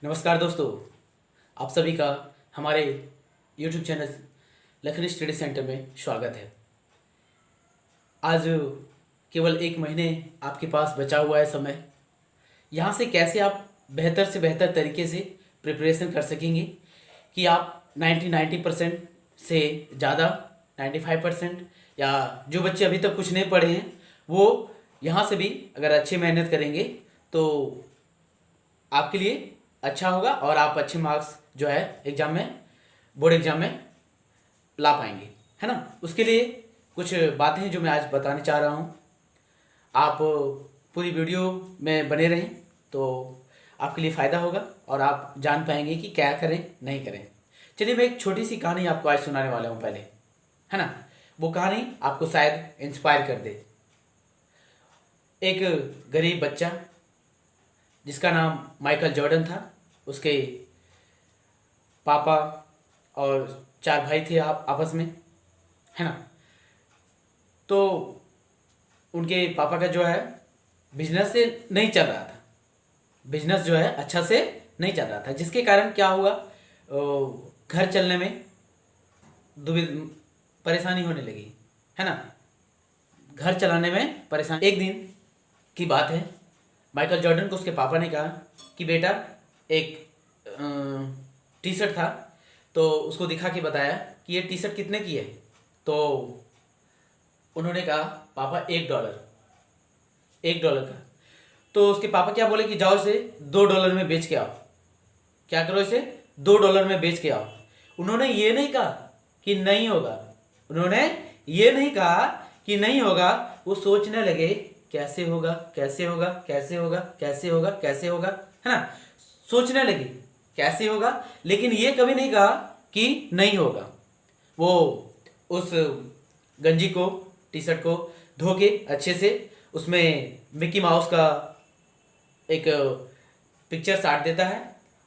नमस्कार दोस्तों, आप सभी का हमारे YouTube channel Lucknow study centre में स्वागत है। आज केवल 1 महीने आपके पास बचा हुआ है समय। यहाँ से कैसे आप बेहतर से बेहतर तरीके से प्रिपरेशन कर सकेंगे कि आप 90% से ज़्यादा 95% या जो बच्चे अभी तक कुछ नहीं पढ़े हैं वो यहाँ से भी अगर अच्छी मेहनत करेंगे तो आपके लिए अच्छा होगा और आप अच्छे मार्क्स जो है एग्ज़ाम में, बोर्ड एग्ज़ाम में ला पाएंगे, है ना। उसके लिए कुछ बातें हैं जो मैं आज बताने चाह रहा हूँ। आप पूरी वीडियो में बने रहें तो आपके लिए फ़ायदा होगा और आप जान पाएंगे कि क्या करें नहीं करें। चलिए, मैं एक छोटी सी कहानी आपको आज सुनाने वाला हूँ पहले, है ना। वो कहानी आपको शायद इंस्पायर कर दे। एक गरीब बच्चा जिसका नाम माइकल जॉर्डन था, उसके पापा और 4 भाई थे आपस में, है ना। तो उनके पापा का जो है बिजनेस से नहीं चल रहा था, बिजनेस जो है अच्छा से नहीं चल रहा था, जिसके कारण क्या हुआ, घर चलने में परेशानी होने लगी, है ना। घर चलाने में परेशानी। एक दिन की बात है, माइकल जॉर्डन को उसके पापा ने कहा कि बेटा, एक टी शर्ट था, तो उसको दिखा के बताया कि ये टी शर्ट कितने की है। तो उन्होंने कहा पापा $1, $1 का। तो उसके पापा क्या बोले कि जाओ इसे $2 में बेच के आओ। क्या करो, इसे $2 में बेच के आओ। उन्होंने ये नहीं कहा कि नहीं होगा, उन्होंने ये नहीं कहा कि नहीं होगा। वो सोचने लगे कैसे होगा, कैसे होगा, कैसे होगा, कैसे होगा, कैसे होगा, है ना। सोचने लगे कैसे होगा, लेकिन ये कभी नहीं कहा कि नहीं होगा। वो उस गंजी को, टी शर्ट को धो के अच्छे से उसमें मिकी माउस का एक पिक्चर साट देता है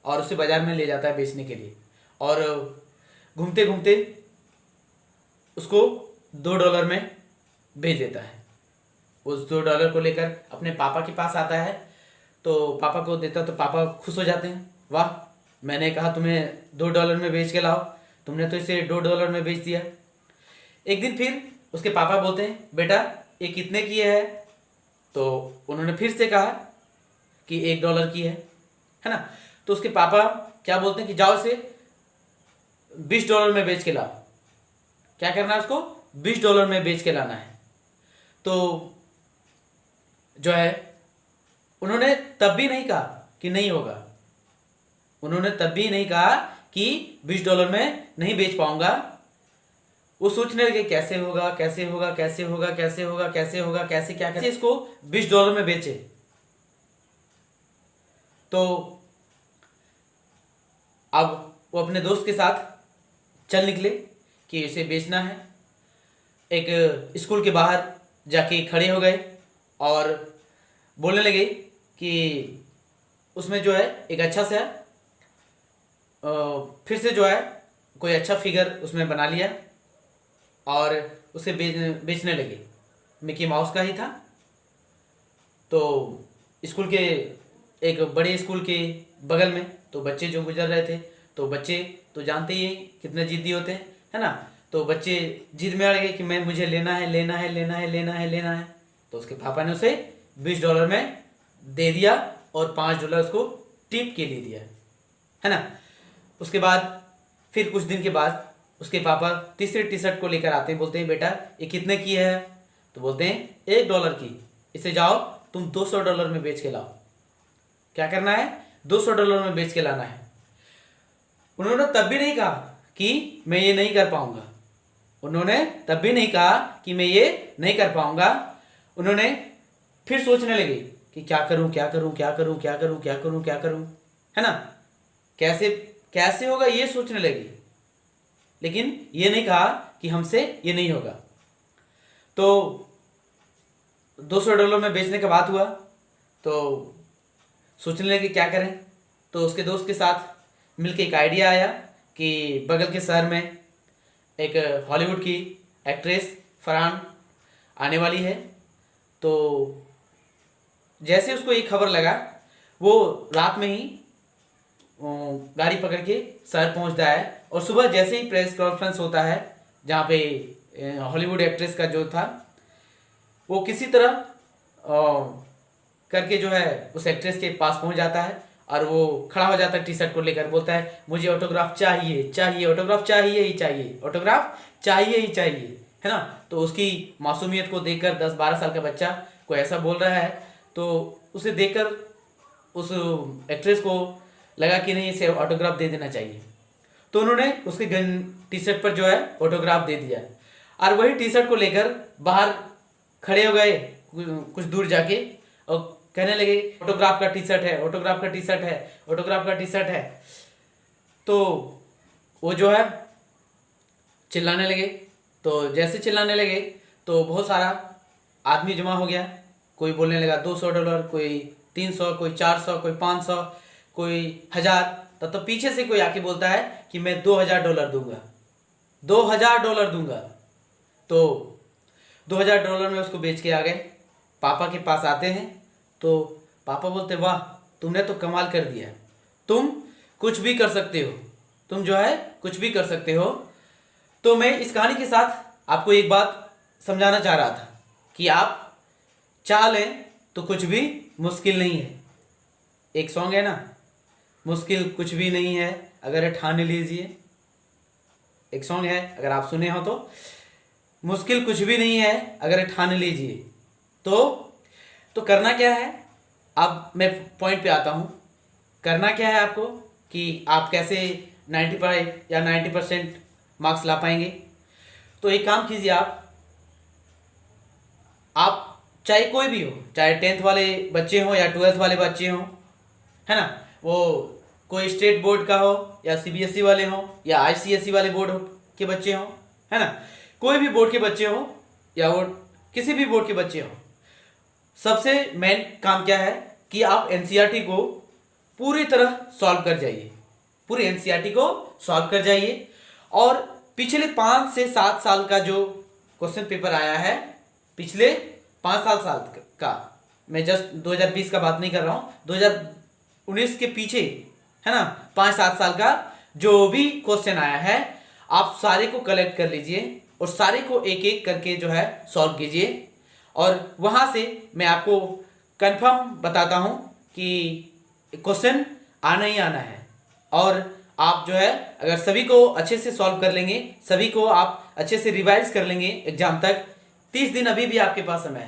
और उसे बाजार में ले जाता है बेचने के लिए। और घूमते घूमते उसको $2 में बेच देता है। उस $2 को लेकर अपने पापा के पास आता है, तो पापा को देता, तो पापा खुश हो जाते हैं। वाह, मैंने कहा तुम्हें $2 में बेच के लाओ, तुमने तो इसे $2 में बेच दिया। एक दिन फिर उसके पापा बोलते हैं बेटा, ये कितने की है। तो उन्होंने फिर से कहा कि $1 की है ना। तो उसके पापा क्या बोलते हैं कि जाओ इसे $20 में बेच के लाओ। क्या करना है, उसको $20 में बेच के लाना है। तो जो है उन्होंने तब भी नहीं कहा कि नहीं होगा, उन्होंने तब भी नहीं कहा कि $20 में नहीं बेच पाऊंगा। वो सोचने लगे कैसे होगा, कैसे होगा, कैसे होगा, कैसे होगा, कैसे होगा, कैसे क्या कैसे इसको $20 में बेचे। तो अब वो अपने दोस्त के साथ चल निकले कि इसे बेचना है। एक स्कूल के बाहर जाके खड़े हो गए और बोलने लगे कि उसमें जो है एक अच्छा सा फिर से जो है कोई अच्छा फिगर उसमें बना लिया और उसे बेचने लगे। मिकी माउस का ही था। तो स्कूल के, एक बड़े स्कूल के बगल में तो बच्चे जो गुजर रहे थे, तो बच्चे तो जानते ही हैं कितने जिद्दी होते हैं, है ना। तो बच्चे जिद में अड़ गए कि मैं, मुझे लेना है, लेना है, लेना है, लेना है, लेना है। तो उसके पापा ने उसे $20 में दे दिया और $5 उसको टिप के लिए दिया, है ना। उसके बाद फिर कुछ दिन के बाद उसके पापा तीसरे टी शर्ट को लेकर आते हैं, बोलते हैं बेटा ये कितने की है। तो बोलते हैं $1 की, इसे जाओ तुम $200 में बेच के लाओ। क्या करना है, $200 में बेच के लाना है। उन्होंने तब भी नहीं कहा कि मैं ये नहीं कर पाऊंगा, उन्होंने तब भी नहीं कहा कि मैं ये नहीं कर पाऊंगा। उन्होंने फिर सोचने लगे कि क्या करूं, क्या करूं, क्या करूं, क्या करूं, क्या करूं, क्या करूं, है ना। कैसे कैसे होगा ये सोचने लगे, लेकिन ये नहीं कहा कि हमसे ये नहीं होगा। तो $200 में बेचने का बात हुआ तो सोचने लगे क्या करें। तो उसके दोस्त के साथ मिलके एक आइडिया आया कि बगल के शहर में एक हॉलीवुड की एक्ट्रेस फरहान आने वाली है। तो जैसे उसको ये खबर लगा, वो रात में ही गाड़ी पकड़ के शहर पहुंचता है और सुबह जैसे ही प्रेस कॉन्फ्रेंस होता है जहाँ पे हॉलीवुड एक्ट्रेस का जो था वो किसी तरह करके जो है उस एक्ट्रेस के पास पहुंच जाता है और वो खड़ा हो जाता है टी शर्ट को लेकर, बोलता है मुझे ऑटोग्राफ चाहिए चाहिए, ऑटोग्राफ चाहिए ही चाहिए, ऑटोग्राफ चाहिए ही चाहिए, है ना। तो उसकी मासूमियत को देखकर 10-12 साल का बच्चा को ऐसा बोल रहा है तो उसे देखकर उस एक्ट्रेस को लगा कि नहीं इसे ऑटोग्राफ दे देना चाहिए। तो उन्होंने उसके टी शर्ट पर जो है ऑटोग्राफ दे दिया और वही टी शर्ट को लेकर बाहर खड़े हो गए कुछ दूर जाके और कहने लगे ऑटोग्राफ का टी शर्ट है, ऑटोग्राफ का टी शर्ट है, ऑटोग्राफ का टी शर्ट है। तो वो जो है चिल्लाने लगे। तो जैसे चिल्लाने लगे तो बहुत सारा आदमी जमा हो गया। कोई बोलने लगा $200, कोई 300, कोई 400, कोई 500, कोई 1000। तो पीछे से कोई आके बोलता है कि मैं $2000 दूंगा, $2000 दूंगा। तो $2000 में उसको बेच के आ गए। पापा के पास आते हैं तो पापा बोलते वाह तुमने तो कमाल कर दिया, तुम कुछ भी कर सकते हो, तुम जो है कुछ भी कर सकते हो। तो मैं इस कहानी के साथ आपको एक बात समझाना चाह रहा था कि आप चाह लें तो कुछ भी मुश्किल नहीं है। एक सॉन्ग है ना, मुश्किल कुछ भी नहीं है अगर ठान लीजिए। एक सॉन्ग है, अगर आप सुने हो तो, मुश्किल कुछ भी नहीं है अगर ठान लीजिए। तो करना क्या है, अब मैं पॉइंट पे आता हूँ। करना क्या है आपको कि आप कैसे 95 या 90% मार्क्स ला पाएंगे। तो एक काम कीजिए, आप चाहे कोई भी हो, चाहे 10th वाले बच्चे हों या 12th वाले बच्चे हों, है ना, वो कोई स्टेट बोर्ड का हो या CBSE वाले हों या ICSE वाले बोर्ड के बच्चे हों, है ना, कोई भी बोर्ड के बच्चे हों या वो किसी भी बोर्ड के बच्चे हों, सबसे मेन काम क्या है कि आप NCERT को पूरी तरह सॉल्व कर जाइए, पूरी NCERT को सॉल्व कर जाइए। और पिछले 5 से 7 साल का जो क्वेश्चन पेपर आया है, पिछले 5 साल का, मैं जस्ट 2020 का बात नहीं कर रहा हूँ, 2019 के पीछे, है ना, 5-7 साल का जो भी क्वेश्चन आया है आप सारे को कलेक्ट कर लीजिए और सारे को एक एक करके जो है सॉल्व कीजिए। और वहाँ से मैं आपको कंफर्म बताता हूँ कि क्वेश्चन आना ही आना है। और आप जो है अगर सभी को अच्छे से सॉल्व कर लेंगे, सभी को आप अच्छे से रिवाइज कर लेंगे एग्जाम तक, 30 दिन अभी भी आपके पास समय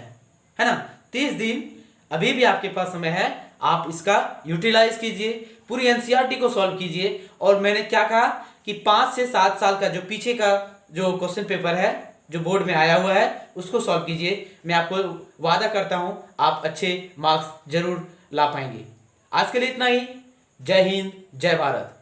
है ना, 30 दिन अभी भी आपके पास समय है। आप इसका यूटिलाइज कीजिए, पूरी NCERT को सॉल्व कीजिए। और मैंने क्या कहा कि 5 से 7 साल का जो पीछे का जो क्वेश्चन पेपर है जो बोर्ड में आया हुआ है उसको सॉल्व कीजिए। मैं आपको वादा करता हूं आप अच्छे मार्क्स जरूर ला पाएंगे। आज के लिए इतना ही। जय हिंद, जय भारत।